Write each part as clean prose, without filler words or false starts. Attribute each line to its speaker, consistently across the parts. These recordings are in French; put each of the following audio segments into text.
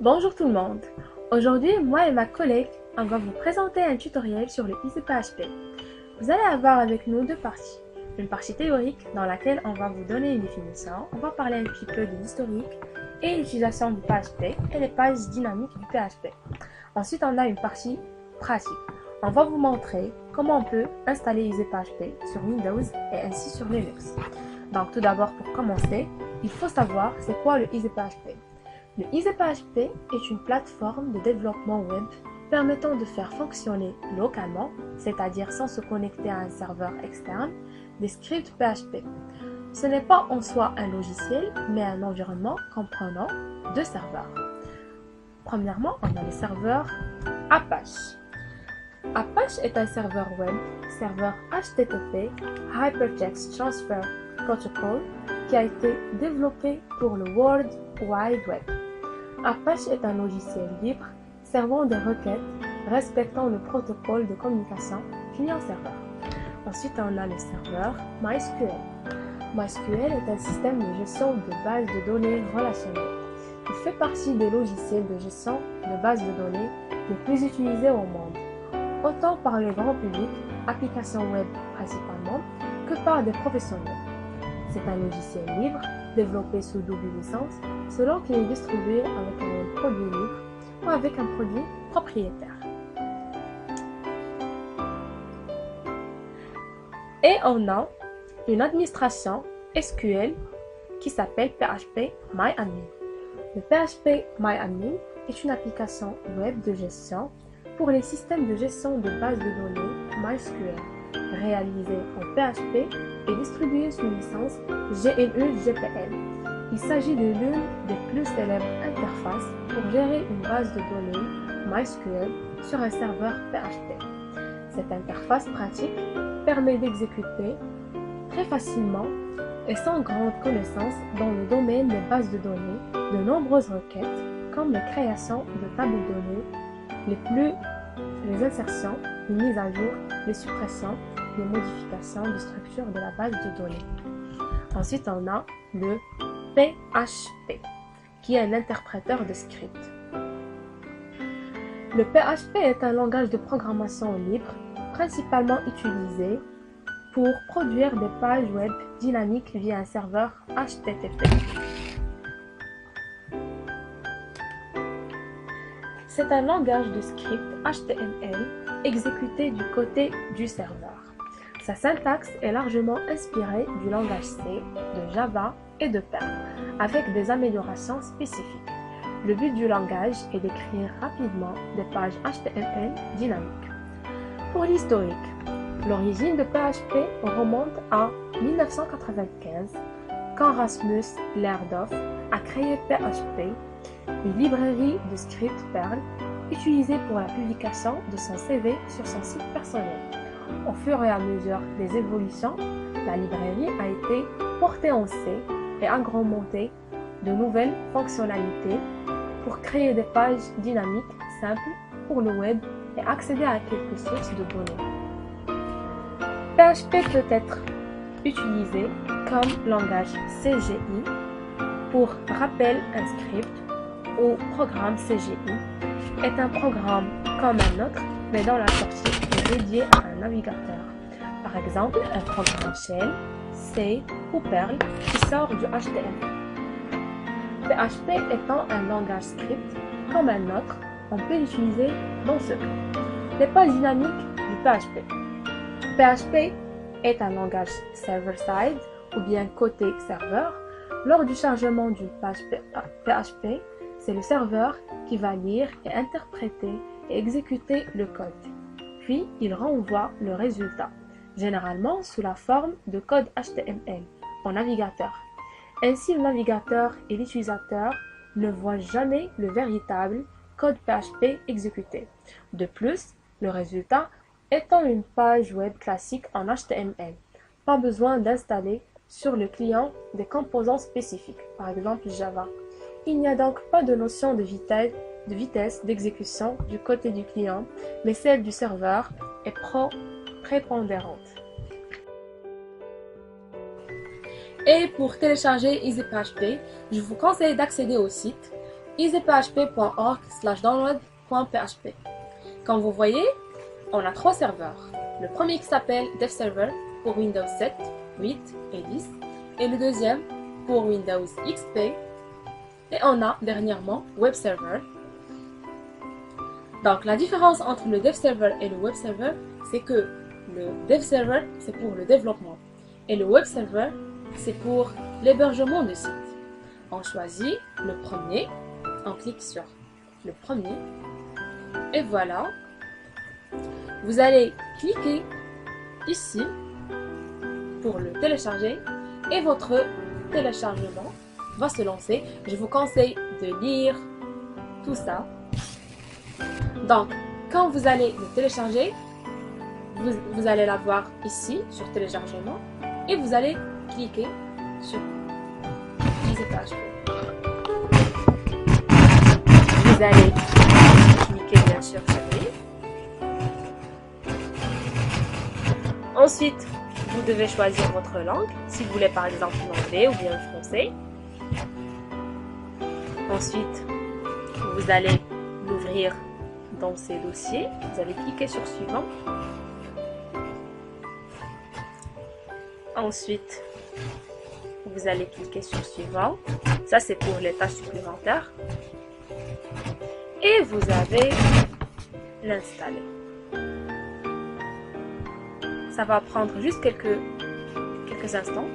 Speaker 1: Bonjour tout le monde. Aujourd'hui, moi et ma collègue, on va vous présenter un tutoriel sur le EasyPHP. Vous allez avoir avec nous deux parties. Une partie théorique dans laquelle on va vous donner une définition, on va parler un petit peu de l'historique et l'utilisation du PHP et les pages dynamiques du PHP. Ensuite, on a une partie pratique. On va vous montrer comment on peut installer EasyPHP sur Windows et ainsi sur Linux. Donc tout d'abord, pour commencer, il faut savoir c'est quoi le EasyPHP. Le EasyPHP est une plateforme de développement web permettant de faire fonctionner localement, c'est-à-dire sans se connecter à un serveur externe, des scripts PHP. Ce n'est pas en soi un logiciel, mais un environnement comprenant deux serveurs. Premièrement, on a le serveur Apache. Apache est un serveur web, serveur HTTP, Hypertext Transfer Protocol, qui a été développé pour le World Wide Web. Apache est un logiciel libre servant des requêtes respectant le protocole de communication client-serveur. Ensuite, on a le serveur MySQL. MySQL est un système de gestion de bases de données relationnelles. Il fait partie des logiciels de gestion de bases de données les plus utilisés au monde, autant par le grand public, applications web principalement, que par des professionnels. C'est un logiciel libre, développé sous double licence, selon qu'il est distribué avec un produit libre ou avec un produit propriétaire. Et on a une administration SQL qui s'appelle PHP MyAdmin. Le PHP MyAdmin est une application web de gestion pour les systèmes de gestion de bases de données MySQL, réalisée en PHP et distribuée sous licence GNU-GPL. Il s'agit de l'une des plus célèbres interfaces pour gérer une base de données MySQL sur un serveur PHP. Cette interface pratique permet d'exécuter très facilement et sans grande connaissance dans le domaine des bases de données de nombreuses requêtes comme la création de tables de données, les insertions, les mises à jour, les suppressions, les modifications de structure de la base de données. Ensuite, on a le PHP, qui est un interpréteur de script. Le PHP est un langage de programmation libre, principalement utilisé pour produire des pages web dynamiques via un serveur HTTP. C'est un langage de script HTML exécuté du côté du serveur. Sa syntaxe est largement inspirée du langage C, de Java et de Perl, avec des améliorations spécifiques. Le but du langage est d'écrire rapidement des pages HTML dynamiques. Pour l'historique, l'origine de PHP remonte à 1995, quand Rasmus Lerdorf a créé PHP, une librairie de script Perl utilisée pour la publication de son CV sur son site personnel. Au fur et à mesure des évolutions, la librairie a été portée en C et agrémentée de nouvelles fonctionnalités pour créer des pages dynamiques simples pour le web et accéder à quelques sources de données. PHP peut être utilisé comme langage CGI pour rappel un script ou programme CGI est un programme comme un autre mais dont la sortie est dédiée à un navigateur. Par exemple, un programme Shell, C ou Perl qui sort du HTML. PHP étant un langage script comme un autre, on peut l'utiliser dans ce cas. Les pages dynamiques du PHP. PHP est un langage server-side ou bien côté serveur. Lors du chargement du PHP, c'est le serveur qui va lire et interpréter et exécuter le code. Puis, il renvoie le résultat, généralement sous la forme de code HTML, au navigateur. Ainsi, le navigateur et l'utilisateur ne voient jamais le véritable code PHP exécuté. De plus, le résultat étant une page web classique en HTML. Pas besoin d'installer sur le client des composants spécifiques, par exemple Java. Il n'y a donc pas de notion de vitesse d'exécution du côté du client, mais celle du serveur est prépondérante. Et pour télécharger EasyPHP, je vous conseille d'accéder au site easyphp.org/download.php. Comme vous voyez, on a 3 serveurs. Le premier qui s'appelle DevServer pour Windows 7, 8 et 10. Et le deuxième pour Windows XP. Et on a dernièrement Web Server. Donc la différence entre le Dev Server et le Web Server, c'est que le Dev Server, c'est pour le développement. Et le Web Server, c'est pour l'hébergement de site. On choisit le premier, on clique sur le premier. Et voilà. Vous allez cliquer ici pour le télécharger. Et votre téléchargement va se lancer. Je vous conseille de lire tout ça. Donc, quand vous allez le télécharger, vous allez l'avoir ici sur téléchargement et vous allez cliquer sur EasyPHP. Vous allez cliquer bien sûr sur lui. Ensuite, vous devez choisir votre langue, si vous voulez par exemple l'anglais ou bien le français. Ensuite, vous allez l'ouvrir dans ces dossiers. Vous allez cliquer sur suivant. Ensuite, vous allez cliquer sur suivant. Ça, c'est pour les tâches supplémentaires. Et vous avez l'installer. Ça va prendre juste quelques instants.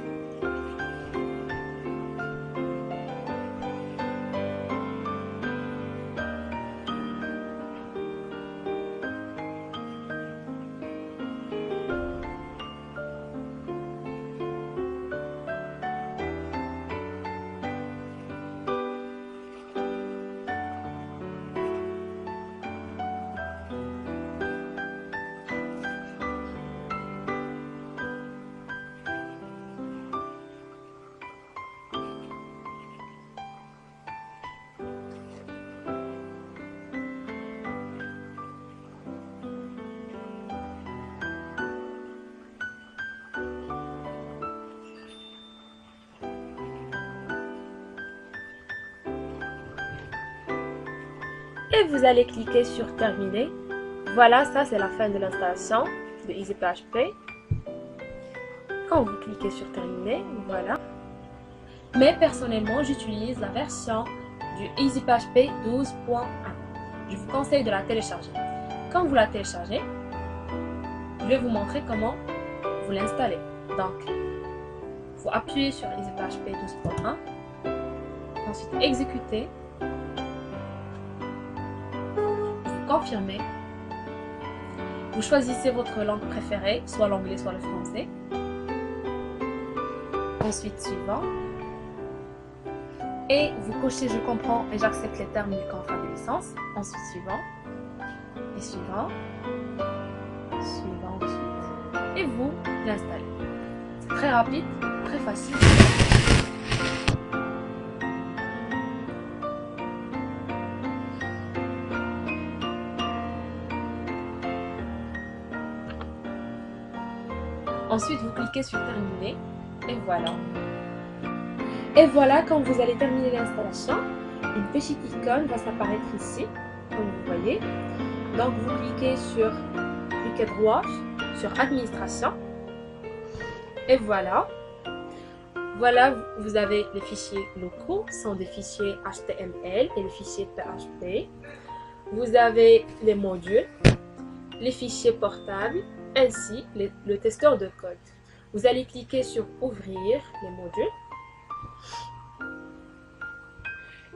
Speaker 1: Et vous allez cliquer sur terminer. Voilà, ça c'est la fin de l'installation de EasyPHP. Quand vous cliquez sur terminer, voilà. Mais personnellement, j'utilise la version du EasyPHP 12.1. Je vous conseille de la télécharger. Quand vous la téléchargez, je vais vous montrer comment vous l'installez. Donc, vous appuyez sur EasyPHP 12.1. Ensuite, exécuter. Confirmez. Vous choisissez votre langue préférée, soit l'anglais, soit le français. Ensuite, suivant. Et vous cochez je comprends et j'accepte les termes du contrat de licence. Ensuite, suivant. Et suivant. Suivant ensuite. Et vous l'installez. C'est très rapide, très facile. Ensuite, vous cliquez sur terminer et voilà. Et voilà, quand vous allez terminer l'installation, une petite icône va s'apparaître ici, comme vous voyez. Donc, vous cliquez droit sur administration et voilà. Voilà, vous avez les fichiers locaux, ce sont des fichiers HTML et les fichiers PHP. Vous avez les modules, les fichiers portables, ainsi le testeur de code. Vous allez cliquer sur ouvrir les modules.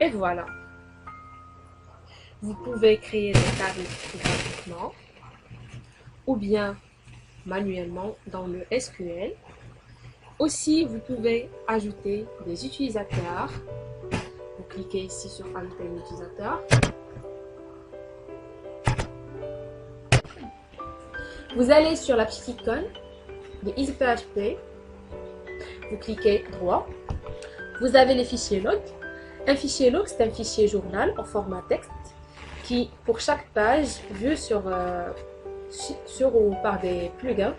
Speaker 1: Et voilà. Vous pouvez créer des tables gratuitement ou bien manuellement dans le SQL. Aussi, vous pouvez ajouter des utilisateurs. Vous cliquez ici sur ajouter un utilisateur. Vous allez sur la petite icône de EasyPHP, vous cliquez droit, vous avez les fichiers log. Un fichier log, c'est un fichier journal en format texte qui, pour chaque page, vue sur ou par des plugins,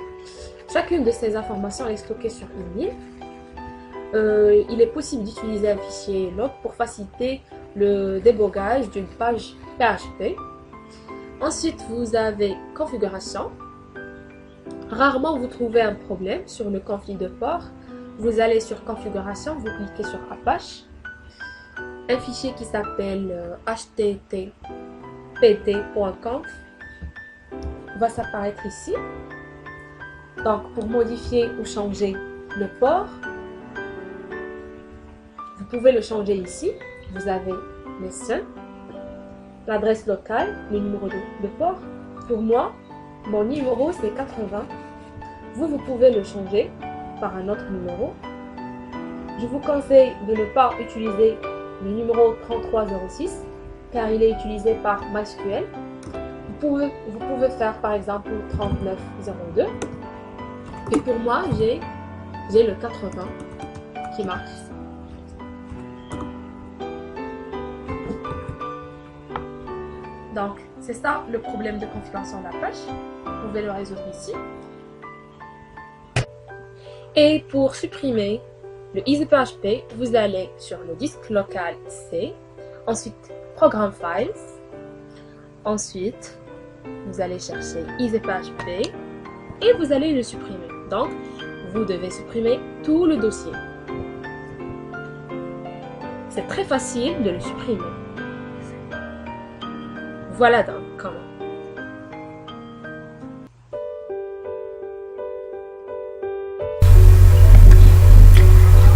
Speaker 1: chacune de ces informations est stockée sur une ligne. Il est possible d'utiliser un fichier log pour faciliter le débogage d'une page PHP. Ensuite, vous avez configuration. Rarement vous trouvez un problème sur le conflit de port. Vous allez sur configuration, vous cliquez sur Apache. Un fichier qui s'appelle httpd.conf va s'apparaître ici. Donc, pour modifier ou changer le port, vous pouvez le changer ici. Vous avez les seuls, l'adresse locale, le numéro de port. Pour moi, mon numéro c'est 80. Vous pouvez le changer par un autre numéro. Je vous conseille de ne pas utiliser le numéro 3306 car il est utilisé par MySQL. Vous pouvez faire par exemple 3902. Et pour moi, j'ai le 80 qui marche. Donc, c'est ça le problème de configuration d'Apache. Vous pouvez le résoudre ici. Et pour supprimer le EasyPHP, vous allez sur le disque local C, ensuite Program Files, ensuite vous allez chercher EasyPHP et vous allez le supprimer. Donc, vous devez supprimer tout le dossier. C'est très facile de le supprimer. Voilà donc comment.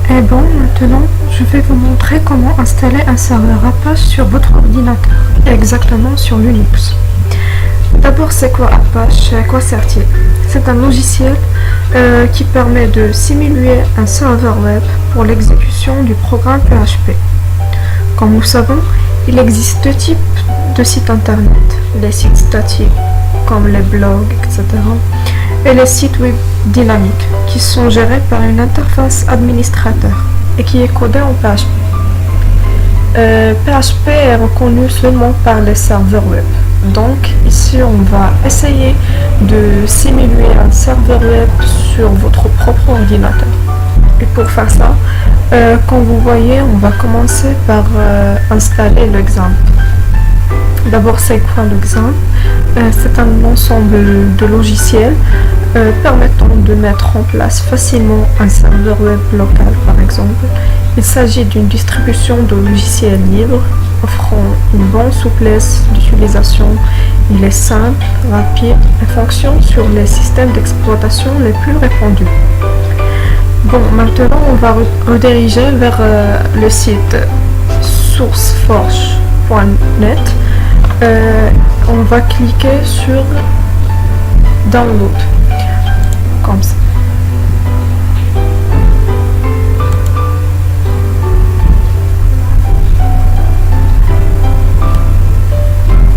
Speaker 2: Et bon, maintenant, je vais vous montrer comment installer un serveur Apache sur votre ordinateur, exactement sur Linux. D'abord, c'est quoi Apache? À quoi sert-il? C'est un logiciel qui permet de simuler un serveur web pour l'exécution du programme PHP. Comme nous savons, il existe deux types de sites internet, les sites statiques comme les blogs, etc. et les sites web dynamiques qui sont gérés par une interface administrateur et qui est codée en PHP. PHP est reconnu seulement par les serveurs web. Donc ici on va essayer de simuler un serveur web sur votre propre ordinateur. Et pour faire ça, comme vous voyez, on va commencer par installer l'exemple. D'abord, c'est quoi l'exemple? C'est un ensemble de logiciels permettant de mettre en place facilement un serveur web local, par exemple. Il s'agit d'une distribution de logiciels libres offrant une bonne souplesse d'utilisation. Il est simple, rapide et fonctionne sur les systèmes d'exploitation les plus répandus. Bon, maintenant on va rediriger vers le site sourceforge.net. On va cliquer sur Download, comme ça.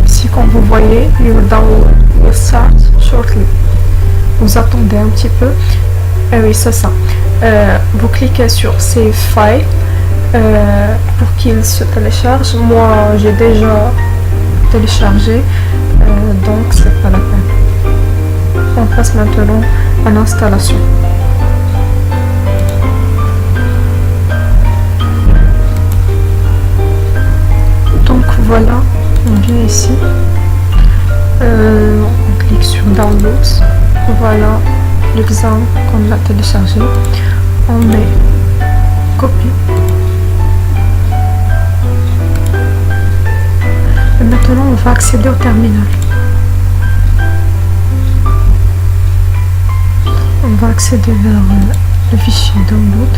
Speaker 2: Ici, comme vous voyez, le download will start shortly. Vous attendez un petit peu. Oui, c'est ça. Vous cliquez sur Save File pour qu'il se télécharge. Moi, j'ai déjà téléchargé, donc c'est pas la peine. On passe maintenant à l'installation. Donc voilà, on vient ici, on clique sur Downloads. Voilà l'exemple qu'on a téléchargé. On met copie. Et maintenant, on va accéder au terminal. On va accéder vers le fichier download.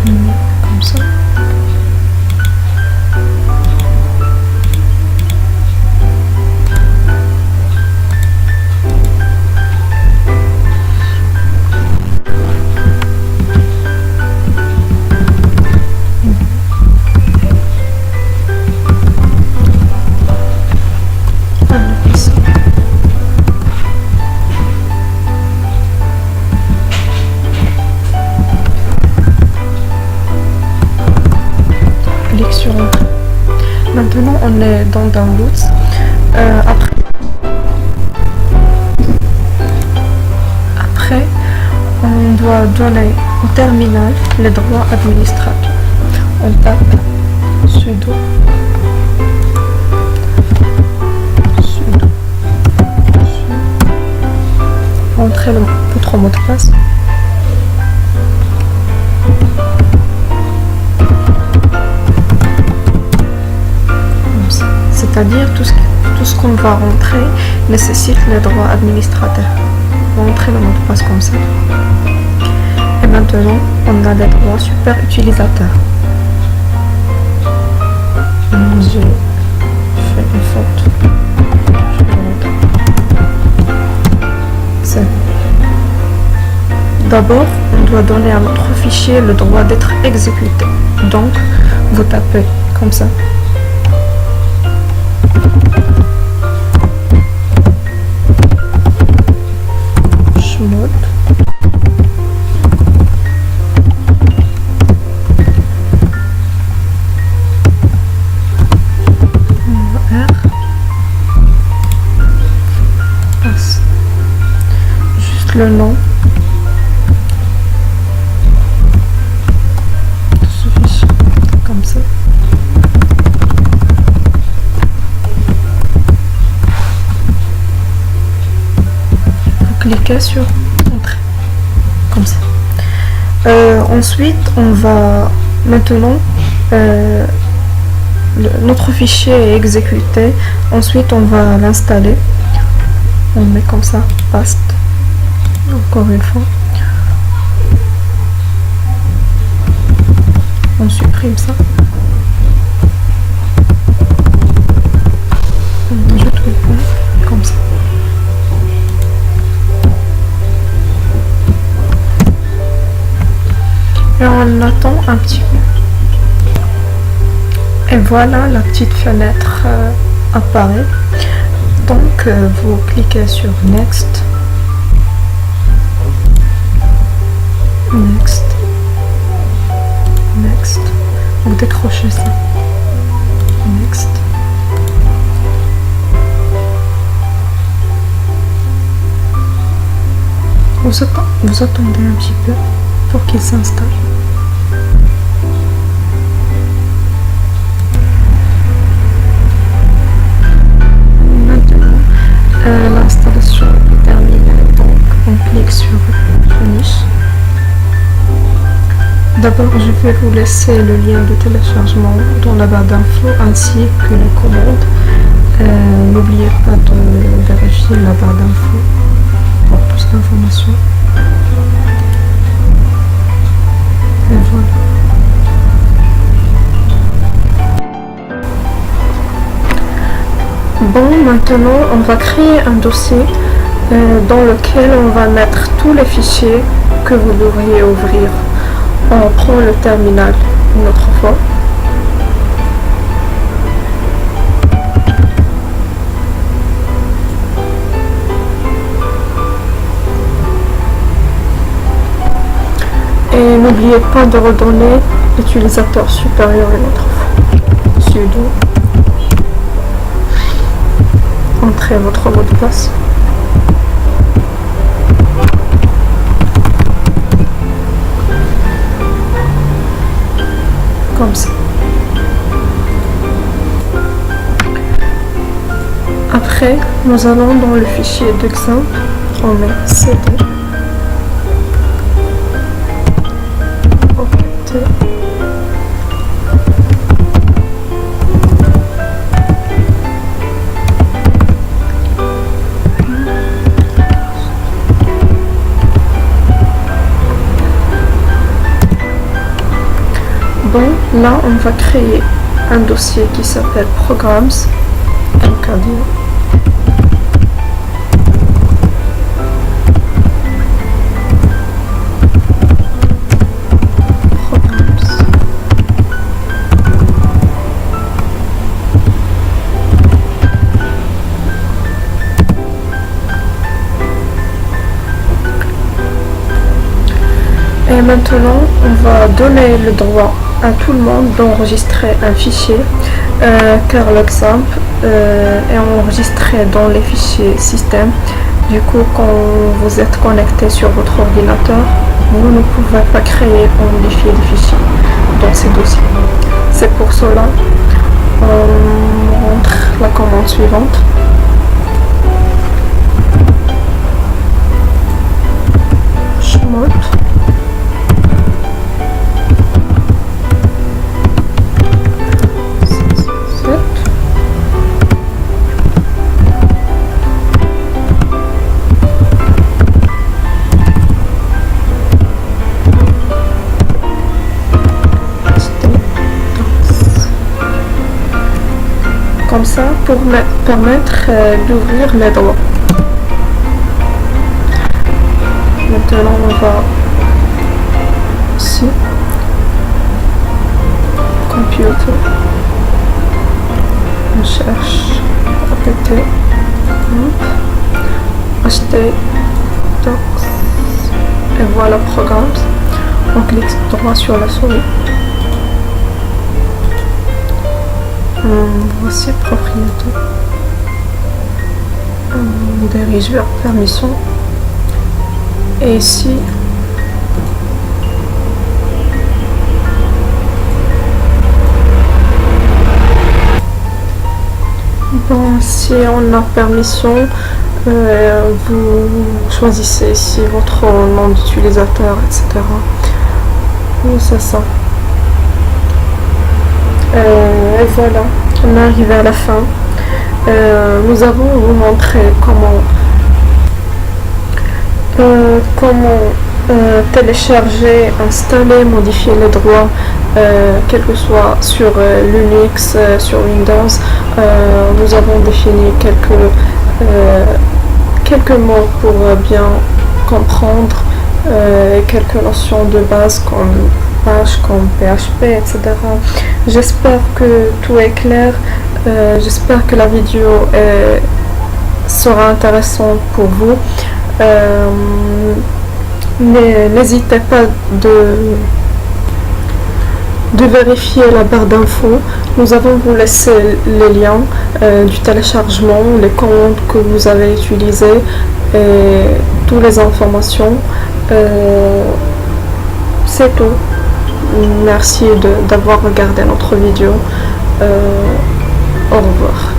Speaker 2: Comme ça. Maintenant on est dans Downloads. Après on doit donner au terminal les droits administrateurs. On tape sudo entrez votre mot de passe. C'est-à-dire tout ce qu'on va rentrer nécessite les droits administrateurs. On va entrer le mot de passe comme ça. Et maintenant, on a les droits super utilisateurs. J'ai fait une faute. D'abord, on doit donner à notre fichier le droit d'être exécuté. Donc, vous tapez comme ça. Chmod. R. Passe. Juste le nom. Comme ça. Vous cliquez sur Entrée. Comme ça. Ensuite, on va maintenant notre fichier est exécuté. Ensuite, on va l'installer. On met comme ça, paste. Encore une fois. On supprime ça. On ajoute le point, comme ça. Et on attend un petit peu. Et voilà, la petite fenêtre apparaît. Donc, vous cliquez sur Next. Next. Next. Vous décrochez ça. Next. Vous attendez un petit peu pour qu'il s'installe. Maintenant, l'installation est terminée. Donc, on clique sur Finish. D'abord, je vais vous laisser le lien de téléchargement dans la barre d'infos ainsi que les commandes. N'oubliez pas de vérifier la barre d'infos pour plus d'informations. Et voilà. Bon, maintenant, on va créer un dossier dans lequel on va mettre tous les fichiers que vous devriez ouvrir. On prend le terminal une autre fois. Et n'oubliez pas de redonner l'utilisateur supérieur une autre fois. Sudo. Entrez votre mot de passe. Comme ça. Après, nous allons dans le fichier d'exemple, on met cd. Opt. Bon, là on va créer un dossier qui s'appelle Programs. Donc à dire. Et maintenant, on va donner le droit à tout le monde d'enregistrer un fichier, car l'exemple est enregistré dans les fichiers système. Du coup, quand vous êtes connecté sur votre ordinateur, vous ne pouvez pas créer ou modifier des fichiers dans ces dossiers. C'est pour cela on montre la commande suivante. Chmod comme ça pour me permettre d'ouvrir les droits. Maintenant on va ici, computer, on cherche apt, acheter docs et voilà programme. On clique droit sur la souris. Voici propriété. On dirige vers permission. Et ici, bon, si on a permission, vous choisissez ici votre nom d'utilisateur, etc. C'est ça. Et voilà, on est arrivé à la fin. Nous avons vous montré comment télécharger, installer, modifier les droits, quel que soit sur Linux, sur Windows. Nous avons défini quelques mots pour bien comprendre, quelques notions de base comme comme PHP, etc. J'espère que tout est clair. J'espère que la vidéo sera intéressante pour vous. N'hésitez pas de vérifier la barre d'infos. Nous avons vous laissé les liens du téléchargement, les commandes que vous avez utilisées et toutes les informations. C'est tout. Merci d'avoir regardé notre vidéo. Au revoir.